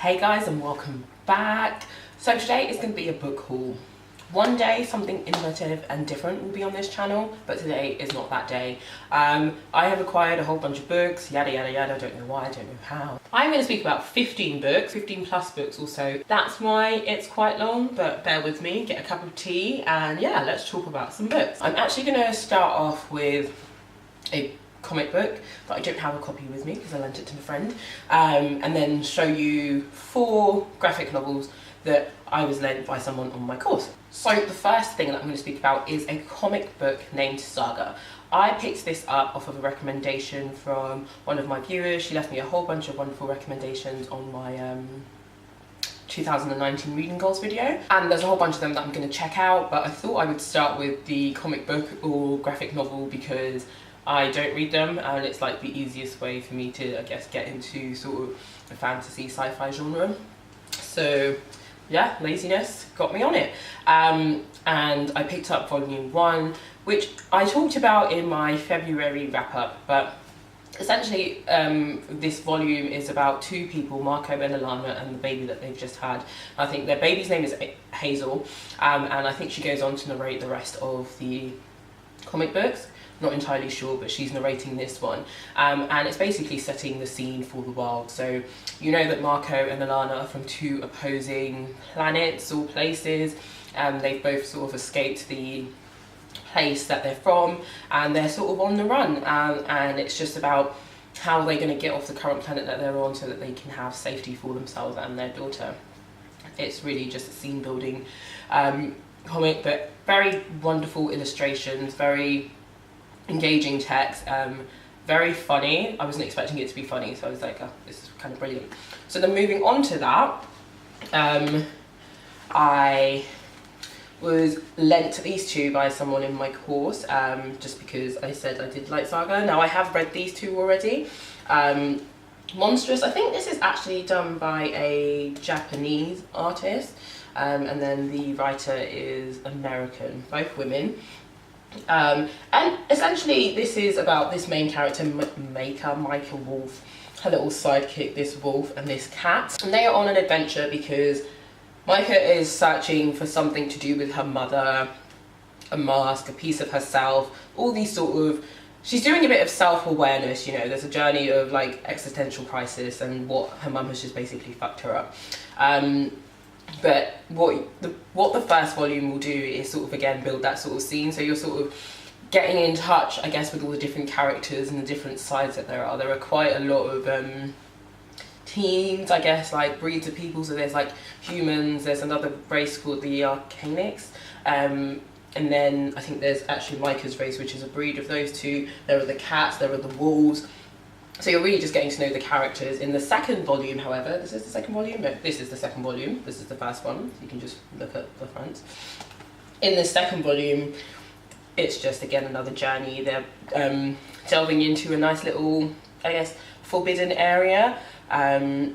Hey guys, and welcome back. So today is going to be a book haul. One day something innovative and different will be on this channel, but today is not that day. I have acquired a whole bunch of books, yada yada yada, don't know why, don't know how. I'm going to speak about 15 books, 15 plus books also. That's why it's quite long, but bear with me, get a cup of tea, and yeah, let's talk about some books. I'm actually going to start off with a comic book that I don't have a copy with me because I lent it to my friend, and then show you 4 graphic novels that I was lent by someone on my course. So the first thing that I'm going to speak about is a comic book named Saga. I picked this up off of a recommendation from one of my viewers. She left me a whole bunch of wonderful recommendations on my 2019 reading goals video, and there's a whole bunch of them that I'm going to check out, but I thought I would start with the comic book or graphic novel because I don't read them, and it's like the easiest way for me to, I guess, get into sort of the fantasy sci-fi genre. So yeah, laziness got me on it, and I picked up volume 1, which I talked about in my February wrap-up, but essentially this volume is about 2 people, Marco and Alana, and the baby that they've just had. I think their baby's name is Hazel, and I think she goes on to narrate the rest of the comic books. Not entirely sure, but she's narrating this one, and it's basically setting the scene for the world. So you know that Marco and Alana are from 2 opposing planets or places, and they've both sort of escaped the place that they're from, and they're sort of on the run, and it's just about how they're going to get off the current planet that they're on so that they can have safety for themselves and their daughter. It's really just a scene building comic, but very wonderful illustrations, very engaging text, very funny. I wasn't expecting it to be funny, so I was like, oh, this is kind of brilliant. So then moving on to that, I was lent these 2 by someone in my course, just because I said I did like Saga. Now I have read these 2 already. Monstress, I think this is actually done by a Japanese artist, and then the writer is American, both women. And essentially this is about this main character, Micah Wolf, her little sidekick, this wolf, and this cat. And they are on an adventure because Micah is searching for something to do with her mother, a mask, a piece of herself, all these sort of... She's doing a bit of self-awareness, you know, there's a journey of like existential crisis and what her mum has just basically fucked her up. But what the first volume will do is sort of, again, build that sort of scene. So you're sort of getting in touch, I guess, with all the different characters and the different sides that there are. There are quite a lot of teams, I guess, like breeds of people. So there's like humans, there's another race called the Arcanics, and then I think there's actually Micah's race, which is a breed of those 2. There are the cats, there are the wolves. So you're really just getting to know the characters. In the second volume, however, this is the second volume? No, this is the second volume. This is the first one. So you can just look at the front. In the second volume, it's just, again, another journey. They're delving into a nice little, I guess, forbidden area, and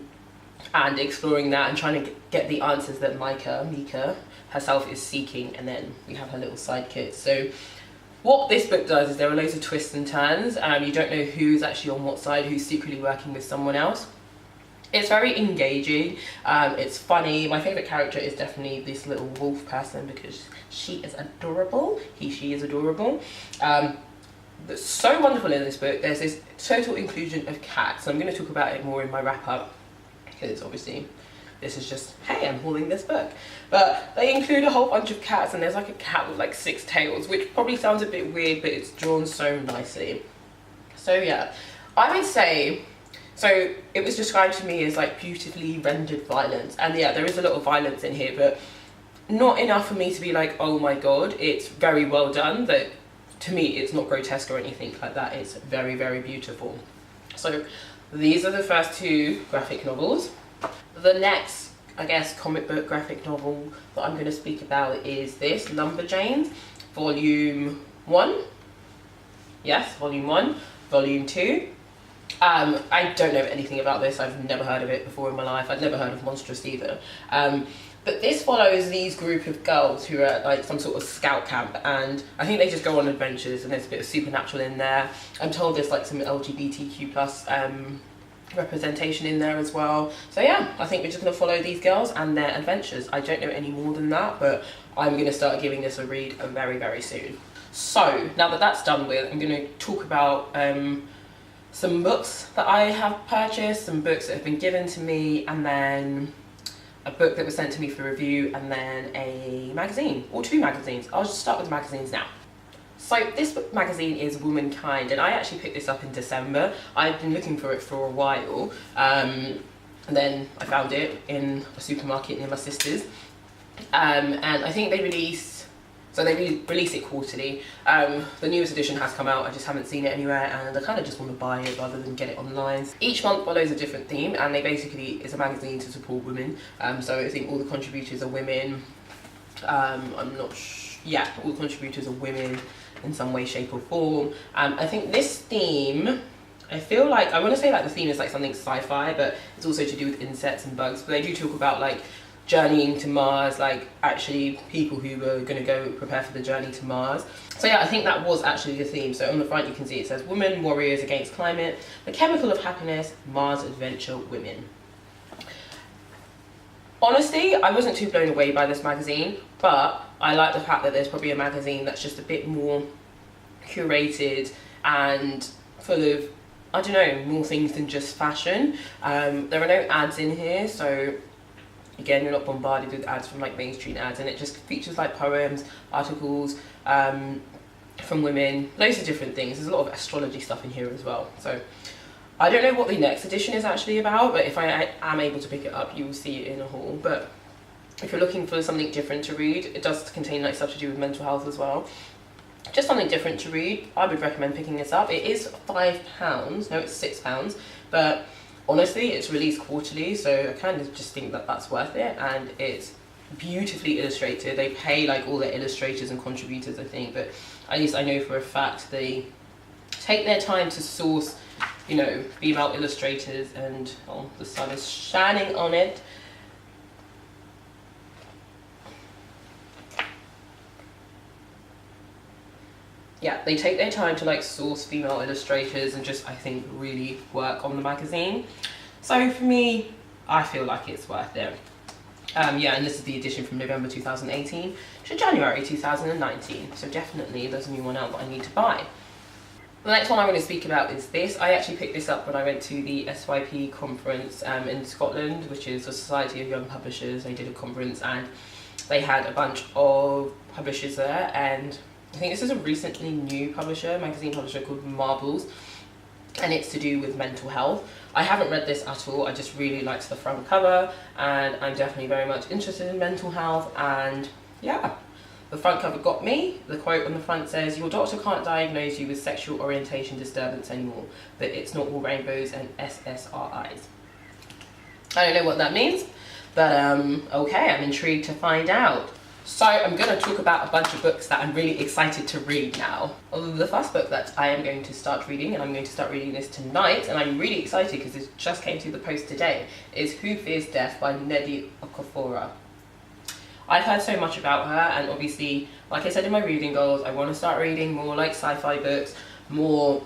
exploring that and trying to get the answers that Mika herself is seeking, and then we have her little sidekick. So what this book does is there are loads of twists and turns. You don't know who's actually on what side, who's secretly working with someone else. It's very engaging, it's funny. My favourite character is definitely this little wolf person because she is adorable. She is adorable. That's so wonderful in this book. There's this total inclusion of cats. I'm going to talk about it more in my wrap-up because obviously this is just, hey, I'm hauling this book. But they include a whole bunch of cats, and there's like a cat with like 6 tails, which probably sounds a bit weird, but it's drawn so nicely. So yeah, I would say, so it was described to me as like beautifully rendered violence. And yeah, there is a lot of violence in here, but not enough for me to be like, oh my God, it's very well done. That to me, it's not grotesque or anything like that. It's very, very beautiful. So these are the first 2 graphic novels. The next, I guess, comic book graphic novel that I'm going to speak about is this, Lumberjanes, volume 1. Yes, volume 1, volume 2. I don't know anything about this. I've never heard of it before in my life. I've never heard of Monstress either. But this follows these group of girls who are at like some sort of scout camp, and I think they just go on adventures, and there's a bit of supernatural in there. I'm told there's like some LGBTQ plus representation in there as well. So yeah, I think we're just going to follow these girls and their adventures. I don't know any more than that, but I'm going to start giving this a read very, very soon. So now that that's done with, I'm going to talk about some books that I have purchased, some books that have been given to me, and then a book that was sent to me for review, and then a magazine, or 2 magazines. I'll just start with the magazines now. So this magazine is Womankind, and I actually picked this up in December. I've been looking for it for a while, and then I found it in a supermarket near my sister's. And I think they release it quarterly. The newest edition has come out, I just haven't seen it anywhere, and I kind of just want to buy it rather than get it online. Each month follows a different theme, and they basically, it's a magazine to support women. So I think all the contributors are women. Yeah, all the contributors are women in some way, shape or form. I think this theme, I feel like, I want to say like the theme is like something sci-fi, but it's also to do with insects and bugs. But they do talk about like journeying to Mars, like actually people who were going to go prepare for the journey to Mars. So yeah, I think that was actually the theme. So on the front you can see it says Women Warriors Against Climate, the Chemical of Happiness, Mars Adventure Women. Honestly, I wasn't too blown away by this magazine, but I like the fact that there's probably a magazine that's just a bit more curated and full of, I don't know, more things than just fashion. There are no ads in here, so again, you're not bombarded with ads from like mainstream ads, and it just features like poems, articles from women, loads of different things. There's a lot of astrology stuff in here as well. So I don't know what the next edition is actually about, but if I am able to pick it up, you will see it in a haul. But if you're looking for something different to read, it does contain like stuff to do with mental health as well. Just something different to read, I would recommend picking this up. It is £5, no, it's £6, but honestly, it's released quarterly, so I kind of just think that that's worth it, and it's beautifully illustrated. They pay like all their illustrators and contributors, I think, but at least I know for a fact they take their time to source, you know, female illustrators, and oh, the sun is shining on it. Yeah, they take their time to like source female illustrators and just, I think, really work on the magazine. So for me, I feel like it's worth it. Yeah, and this is the edition from November 2018 to January 2019. So definitely there's a new one out that I need to buy. The next one I want to speak about is this. I actually picked this up when I went to the SYP conference in Scotland, which is the Society of Young Publishers. They did a conference and they had a bunch of publishers there, and I think this is a recently new magazine publisher called Marbles, and it's to do with mental health. I haven't read this at all, I just really liked the front cover, and I'm definitely very much interested in mental health, and yeah, the front cover got me. The quote on the front says, "Your doctor can't diagnose you with sexual orientation disturbance anymore, but it's not all rainbows and SSRIs." I don't know what that means, but okay, I'm intrigued to find out. So I'm going to talk about a bunch of books that I'm really excited to read now. The first book that I am going to start reading, and I'm going to start reading this tonight, and I'm really excited because it just came through the post today, is Who Fears Death by Nnedi Okorafor. I've heard so much about her, and obviously, like I said in my reading goals, I want to start reading more like sci-fi books, more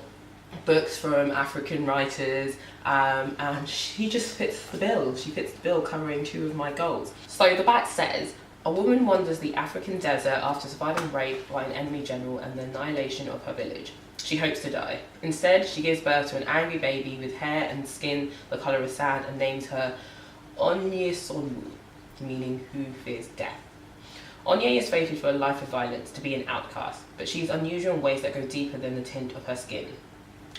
books from African writers, and she just fits the bill. She fits the bill covering 2 of my goals. So the back says, a woman wanders the African desert after surviving rape by an enemy general and the annihilation of her village. She hopes to die. Instead, she gives birth to an angry baby with hair and skin the colour of sand and names her Onyesonu, meaning who fears death. Onye is fated for a life of violence, to be an outcast, but she is unusual in ways that go deeper than the tint of her skin.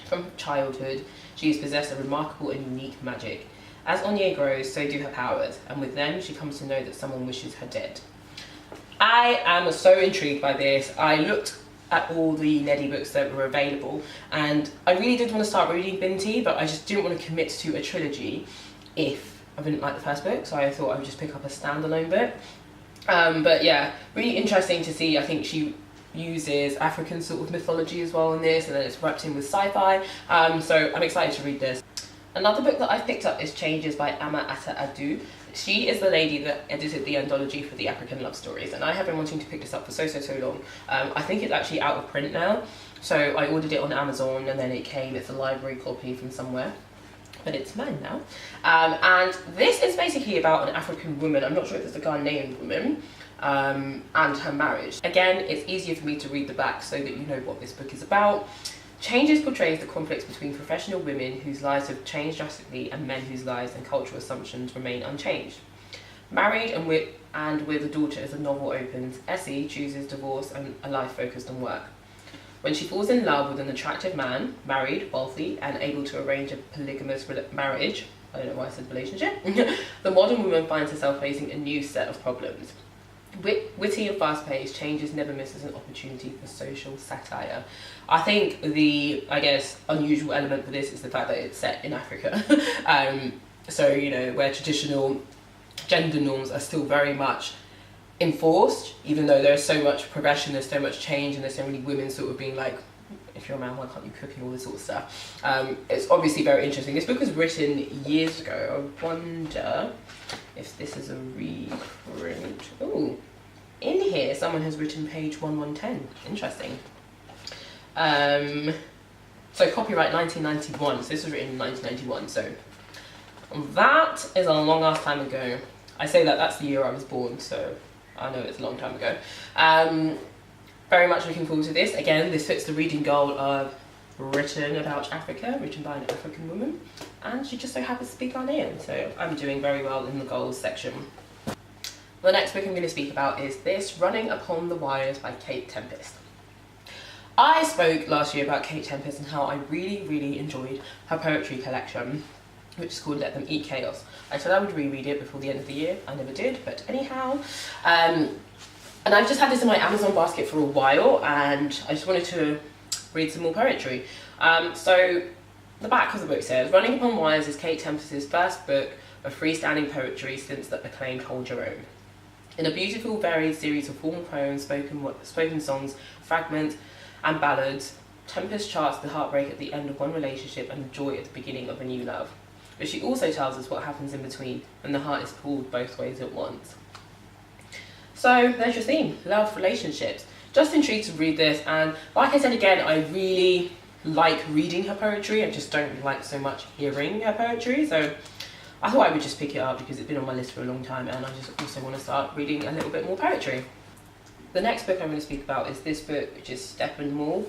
From childhood, she is possessed of remarkable and unique magic. As Onye grows, so do her powers, and with them she comes to know that someone wishes her dead. I am so intrigued by this. I looked at all the Nnedi books that were available, and I really did want to start reading Binti, but I just didn't want to commit to a trilogy if I didn't like the first book, so I thought I would just pick up a standalone book. But yeah, really interesting to see. I think she uses African sort of mythology as well in this, and then it's wrapped in with sci-fi, so I'm excited to read this. Another book that I've picked up is Changes by Ama Ata Aidoo. She is the lady that edited the anthology for the African love stories, and I have been wanting to pick this up for so long. I think it's actually out of print now, so I ordered it on Amazon and then it came. It's a library copy from somewhere. but it's mine now. And this is basically about an African woman, I'm not sure if it's a Ghanaian woman, and her marriage. Again, it's easier for me to read the back so that you know what this book is about. Changes portrays the conflicts between professional women whose lives have changed drastically and men whose lives and cultural assumptions remain unchanged. Married and with a daughter as the novel opens, Essie chooses divorce and a life focused on work. When she falls in love with an attractive man, married, wealthy, and able to arrange a polygamous marriage, I don't know why I said relationship, the modern woman finds herself facing a new set of problems. Witty and fast-paced, Changes never misses an opportunity for social satire. I think the, unusual element for this is the fact that it's set in Africa. So, you know, where traditional gender norms are still very much enforced, even though there's so much progression, there's so much change, and there's so many women sort of being like, if you're a man, why can't you cook, and all this sort of stuff. It's obviously very interesting. This book was written years ago. I wonder if this is a reprint. Oh, in here someone has written page 1110. Interesting. So copyright 1991. So this was written in 1991. So that is a long ass time ago. I say that's the year I was born, so I know it's a long time ago. Very much looking forward to this. Again, this fits the reading goal of written about Africa, written by an African woman, and she just so happens to speak Ghanaian, so I'm doing very well in the goals section. The next book I'm going to speak about is this, Running Upon the Wires by Kate Tempest. I spoke last year about Kate Tempest and how I really, really enjoyed her poetry collection, which is called Let Them Eat Chaos. I said I would reread it before the end of the year. I never did, but anyhow. And I've just had this in my Amazon basket for a while, and I just wanted to read some more poetry. So the back of the book says, Running Upon Wires is Kate Tempest's first book of freestanding poetry since the acclaimed Hold Your Own. In a beautiful, varied series of formal poems, spoken songs, fragments, and ballads, Tempest charts the heartbreak at the end of one relationship and the joy at the beginning of a new love. But she also tells us what happens in between when the heart is pulled both ways at once. So there's your theme, love, relationships. Just intrigued to read this, and like I said again, I really like reading her poetry. I just don't like so much hearing her poetry, so I thought I would just pick it up because it's been on my list for a long time, and I just also want to start reading a little bit more poetry. The next book I'm going to speak about is this book, which is Steppenwolf.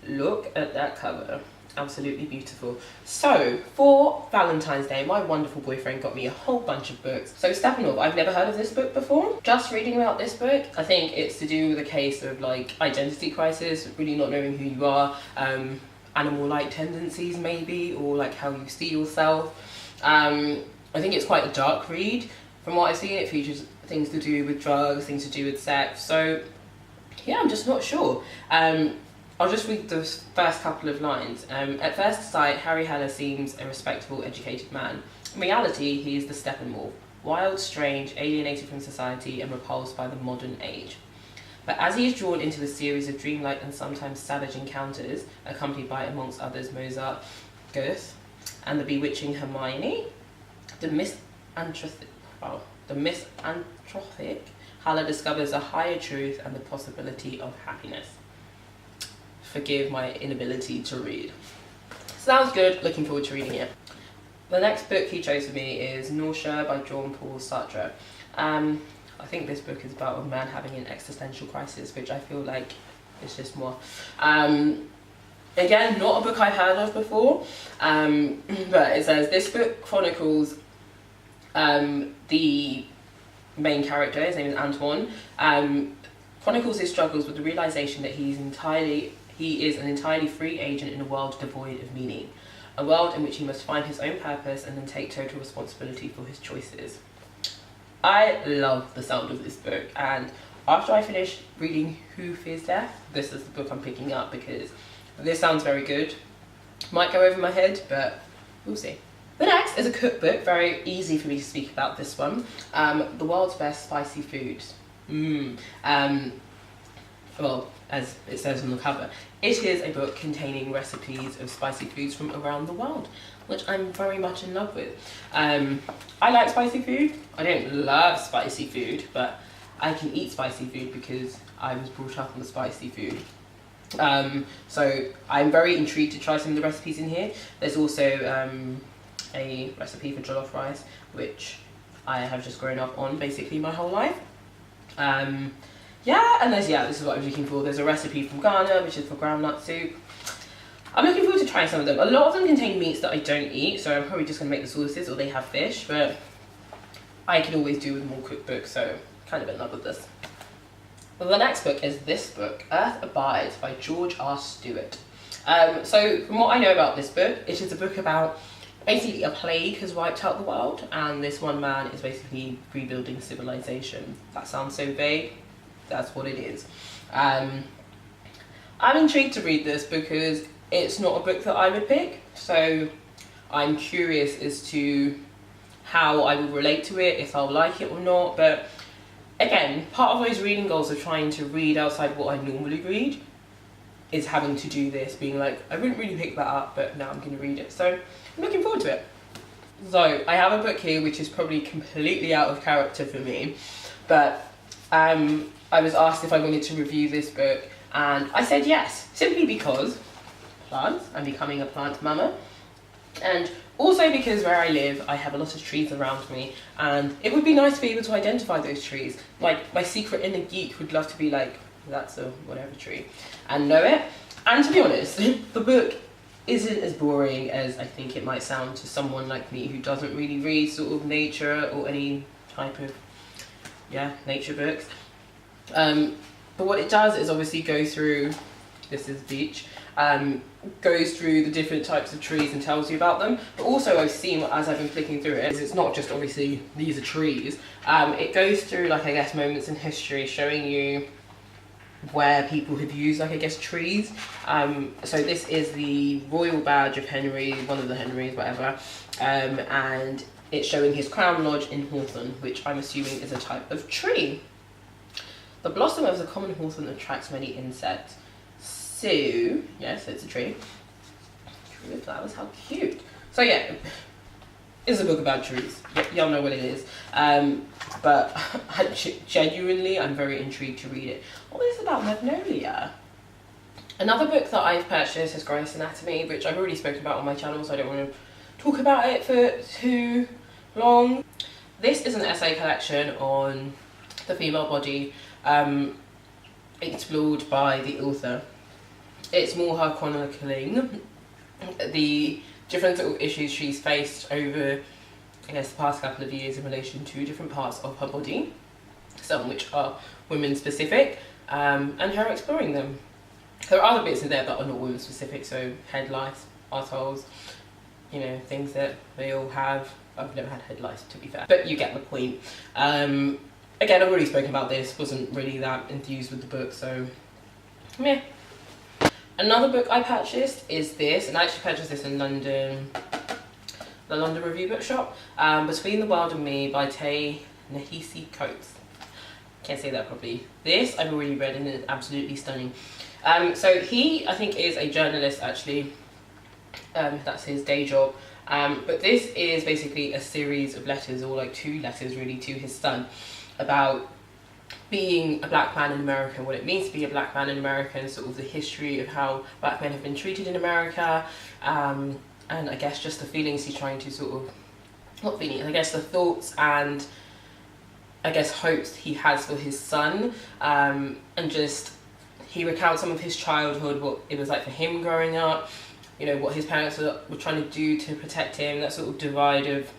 Look at that cover. Absolutely beautiful. So for Valentine's Day, my wonderful boyfriend got me a whole bunch of books. So Steppenwolf, I've never heard of this book before. Just reading about this book, I think it's to do with a case of like identity crisis, really not knowing who you are, animal-like tendencies maybe, or like how you see yourself. I think it's quite a dark read. From what I've seen, it features things to do with drugs, things to do with sex. So yeah, I'm just not sure. I'll just read the first couple of lines. At first sight, Harry Heller seems a respectable, educated man. In reality, he is the Steppenwolf, wild, strange, alienated from society and repulsed by the modern age. But as he is drawn into a series of dreamlike and sometimes savage encounters, accompanied by, amongst others, Mozart, Goethe, and the bewitching Hermione, the misanthropic Heller discovers a higher truth and the possibility of happiness. Forgive my inability to read. Sounds good, looking forward to reading it. The next book he chose for me is Nausea by Jean-Paul Sartre. I think this book is about a man having an existential crisis, which I feel like is just more. Again, not a book I've heard of before, but it says this book chronicles the main character, his name is Antoine, chronicles his struggles with the realization that he is an entirely free agent in a world devoid of meaning, a world in which he must find his own purpose and then take total responsibility for his choices. I love the sound of this book, and after I finish reading Who Fears Death, this is the book I'm picking up because this sounds very good. Might go over my head, but we'll see. The next is a cookbook, very easy for me to speak about this one. The World's Best Spicy Foods. Well, as it says on the cover, it is a book containing recipes of spicy foods from around the world, which I'm very much in love with. I like spicy food. I don't love spicy food, but I can eat spicy food because I was brought up on the spicy food. So I'm very intrigued to try some of the recipes in here. There's also a recipe for jollof rice, which I have just grown up on basically my whole life. Yeah, and this is what I'm looking for. There's a recipe from Ghana, which is for groundnut soup. I'm looking forward to trying some of them. A lot of them contain meats that I don't eat, so I'm probably just going to make the sauces, or they have fish, but I can always do with more cookbooks, so kind of in love with this. Well, the next book is this book, Earth Abides by George R. Stewart. So from what I know about this book, it is a book about basically a plague has wiped out the world, and this one man is basically rebuilding civilization. That sounds so vague. That's what it is. I'm intrigued to read this because it's not a book that I would pick, so I'm curious as to how I will relate to it, if I'll like it or not. But again, part of those reading goals of trying to read outside what I normally read is having to do this, being like, I wouldn't really pick that up, but now I'm going to read it. So I'm looking forward to it. So I have a book here which is probably completely out of character for me, but I was asked if I wanted to review this book, and I said yes, simply because plants, I'm becoming a plant mama, and also because where I live I have a lot of trees around me, and it would be nice to be able to identify those trees. Like, my secret inner geek would love to be like, that's a whatever tree, and know it. And to be honest, the book isn't as boring as I think it might sound to someone like me who doesn't really read sort of nature or any type of nature books. But what it does is obviously go through, this is beach, goes through the different types of trees and tells you about them. But also I've seen, as I've been flicking through it, it's not just obviously these are trees. It goes through, like, I guess, moments in history showing you where people have used, like, I guess, trees. So this is the royal badge of Henry, one of the Henrys, whatever, and it's showing his crown lodge in hawthorn, which I'm assuming is a type of tree. The blossom of the common hawthorn attracts many insects. So, yes, it's a tree. Tree with flowers, how cute. So yeah, it's a book about trees. Y'all know what it is. But genuinely, I'm very intrigued to read it. What is it about Magnolia? Another book that I've purchased is Grey's Anatomy, which I've already spoken about on my channel, so I don't want to talk about it for too long. This is an essay collection on the female body, explored by the author. It's more her chronicling the different sort of issues she's faced over, I guess, the past couple of years in relation to different parts of her body, some which are women specific, and her exploring them. There are other bits in there that are not women specific, so head lice, arseholes, you know, things that they all have. I've never had head lice, to be fair, but you get the point. Again, I've already spoken about this, wasn't really that enthused with the book, so meh. Another book I purchased is this, and I actually purchased this in London, the London Review Bookshop, Between the World and Me by Ta-Nehisi. Can't say that properly. This I've already read and it's absolutely stunning. So he, I think, is a journalist actually, that's his day job, but this is basically a series of letters, or like 2 letters really, to his son, about being a black man in America, what it means to be a black man in America, and sort of the history of how black men have been treated in America, and I guess just the feelings he's trying to sort of, not feelings, I guess the thoughts and I guess hopes he has for his son, and just he recounts some of his childhood, what it was like for him growing up, you know, what his parents were trying to do to protect him, that sort of divide of,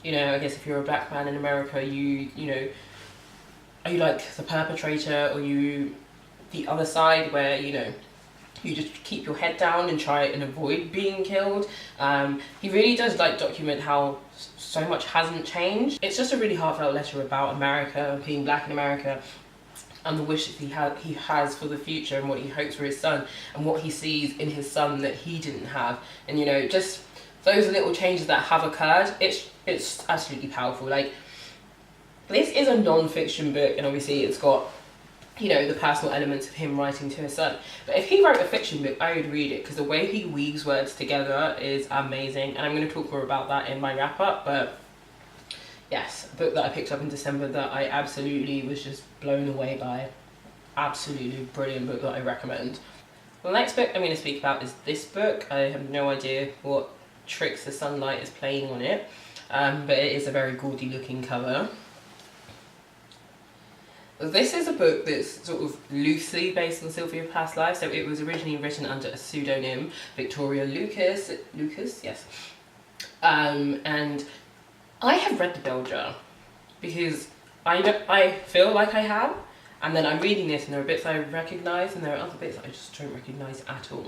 you know, I guess if you're a black man in America, you know, are you like the perpetrator, or you the other side where, you know, you just keep your head down and try and avoid being killed. He really does like document how so much hasn't changed. It's just a really heartfelt letter about America, being black in America, and the wish that he has for the future, and what he hopes for his son, and what he sees in his son that he didn't have, and, you know, just those little changes that have occurred. It's absolutely powerful. Like, this is a non-fiction book, and obviously it's got, you know, the personal elements of him writing to his son. But if he wrote a fiction book, I would read it, because the way he weaves words together is amazing, and I'm going to talk more about that in my wrap-up. But yes, a book that I picked up in December that I absolutely was just blown away by. Absolutely brilliant book that I recommend. The next book I'm going to speak about is this book. I have no idea what tricks the sunlight is playing on it, but it is a very gaudy looking cover. This is a book that's sort of loosely based on Sylvia Plath's life, so it was originally written under a pseudonym, Victoria Lucas, yes. And I have read The Bell Jar because I feel like I have, and then I'm reading this and there are bits I recognise and there are other bits I just don't recognise at all.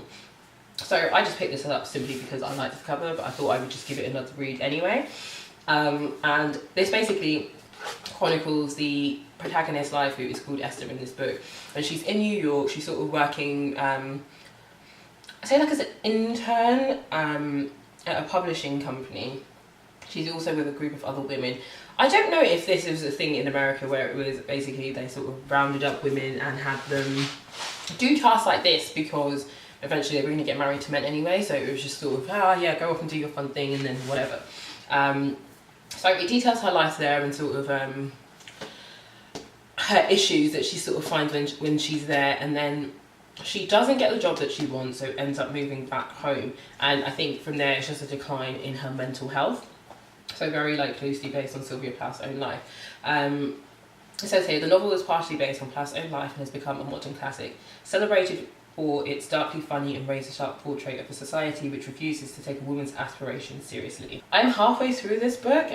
So I just picked this up simply because I liked the cover, but I thought I would just give it another read anyway. And this basically chronicles the protagonist's life, who is called Esther in this book, and she's in New York. She's sort of working, I say like as an intern at a publishing company. She's also with a group of other women. I don't know if this is a thing in America where it was basically they sort of rounded up women and had them do tasks like this because eventually they were going to get married to men anyway, so it was just sort of, yeah, go off and do your fun thing and then whatever. So it details her life there and sort of her issues that she sort of finds when she's there, and then she doesn't get the job that she wants, so ends up moving back home, and I think from there it's just a decline in her mental health. So very like loosely based on Sylvia Plath's own life. It says here, the novel is partially based on Plath's own life and has become a modern classic, celebrated for its darkly funny and razor-sharp portrait of a society which refuses to take a woman's aspirations seriously. I'm halfway through this book.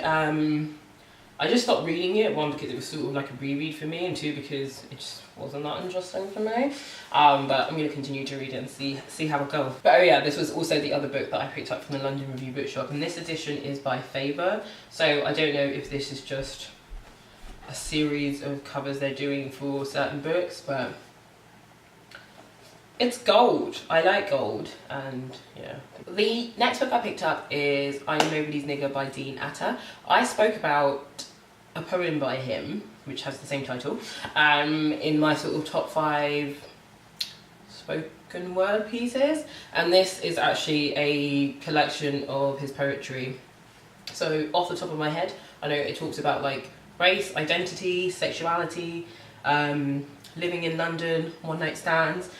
I just stopped reading it, one because it was sort of like a reread for me, and two because it just wasn't that interesting for me. But I'm going to continue to read it and see how it goes. But oh yeah, this was also the other book that I picked up from the London Review Bookshop, and this edition is by Faber, so I don't know if this is just a series of covers they're doing for certain books, but it's gold. I like gold, and yeah. The next book I picked up is I'm Nobody's Nigger by Dean Atta. I spoke about a poem by him, which has the same title, in my sort of top 5 spoken word pieces, and this is actually a collection of his poetry. So off the top of my head, I know it talks about like race, identity, sexuality, living in London, one night stands.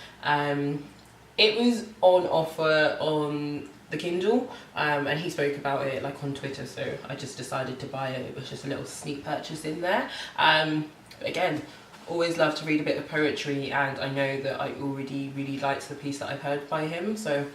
It was on offer on the Kindle, and he spoke about it like on Twitter, so I just decided to buy it. It was just a little sneak purchase in there. Again, always love to read a bit of poetry, and I know that I already really liked the piece that I've heard by him, so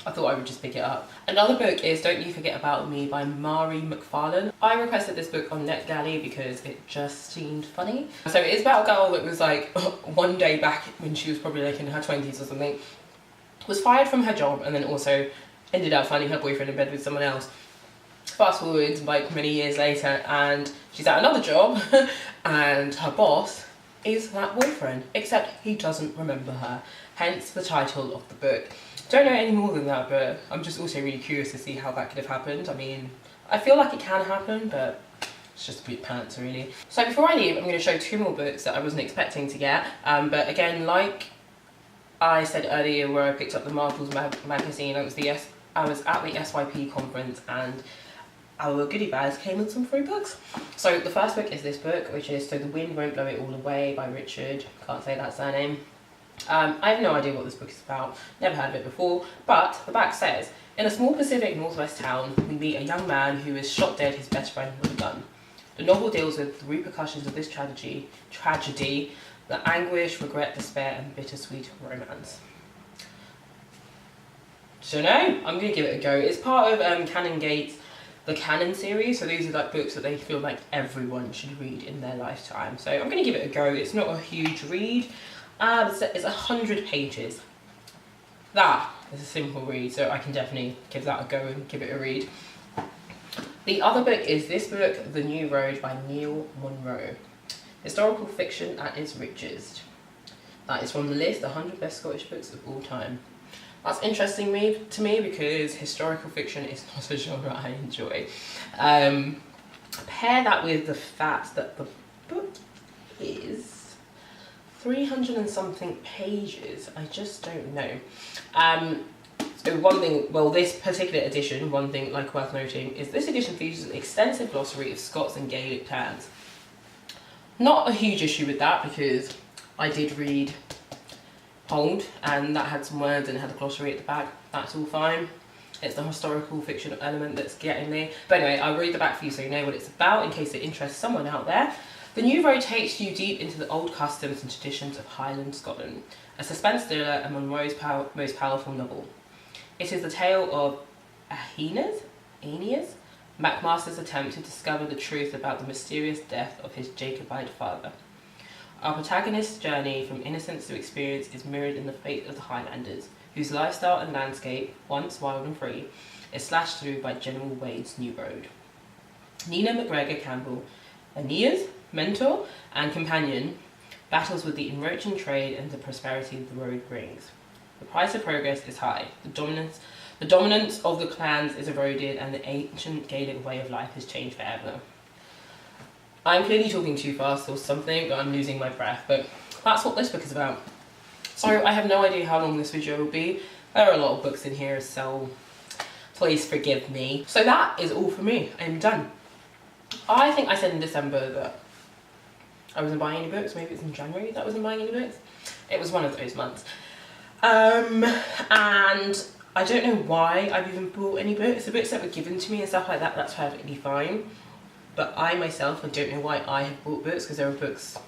I thought I would just pick it up. Another book is Don't You Forget About Me by Mhairi McFarlane. I requested this book on NetGalley because it just seemed funny. So it's about a girl that was like, one day back when she was probably like in her 20s or something, was fired from her job and then also ended up finding her boyfriend in bed with someone else. Fast forward like many years later and she's at another job and her boss is that boyfriend, except he doesn't remember her, hence the title of the book. Don't know any more than that, but I'm just also really curious to see how that could have happened. I mean, I feel like it can happen, but it's just a bit pants really. So before I leave, I'm going to show 2 more books that I wasn't expecting to get, but again, like I said earlier where I picked up the Marvels magazine, I was at the SYP conference and our goodie bags came with some free books. So the first book is this book, which is So the Wind Won't Blow It All Away by Richard, can't say that surname. I have no idea what this book is about, never heard of it before, but the back says, in a small Pacific Northwest town, we meet a young man who has shot dead his best friend with a gun. The novel deals with the repercussions of this tragedy, the anguish, regret, despair, and bittersweet romance. So no, I'm going to give it a go. It's part of Canongate's The Canon series, so these are like books that they feel like everyone should read in their lifetime. So I'm going to give it a go. It's not a huge read. It's 100 pages. That is a simple read, so I can definitely give that a go and give it a read. The other book is this book, The New Road by Neil Munro. Historical fiction at its richest. That is from the list, 100 best Scottish books of all time. That's interesting to me because historical fiction is not a genre I enjoy. Pair that with the fact that the book is 300 and something pages. I just don't know. So one thing, well, this particular edition, one thing like worth noting is this edition features an extensive glossary of Scots and Gaelic terms. Not a huge issue with that because I did read Hold and that had some words and had a glossary at the back. That's all fine. It's the historical fiction element that's getting me. But anyway, I'll read the back for you so you know what it's about in case it interests someone out there. The Nouveau takes you deep into the old customs and traditions of Highland Scotland, a suspense thriller and Munro's most powerful novel. It is the tale of Aeneas, McMaster's attempt to discover the truth about the mysterious death of his Jacobite father. Our protagonist's journey from innocence to experience is mirrored in the fate of the Highlanders, whose lifestyle and landscape, once wild and free, is slashed through by General Wade's new road. Nina McGregor Campbell, Aeneas' mentor and companion, battles with the enriching trade and the prosperity the road brings. The price of progress is high. The dominance of the clans is eroded, and the ancient Gaelic way of life has changed forever. I'm clearly talking too fast or something, but I'm losing my breath, but that's what this book is about. So I have no idea how long this video will be. There are a lot of books in here, so please forgive me. So that is all for me. I'm done. I think I said in December that I wasn't buying any books. Maybe it's in January that I wasn't buying any books. It was one of those months. And I don't know why I've even bought any books. The books that were given to me and stuff like that, that's perfectly fine. But I myself, I don't know why I have bought books, because there are books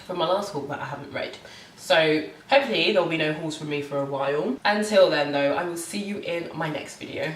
from my last haul that I haven't read. So hopefully there will be no hauls from me for a while. Until then though, I will see you in my next video.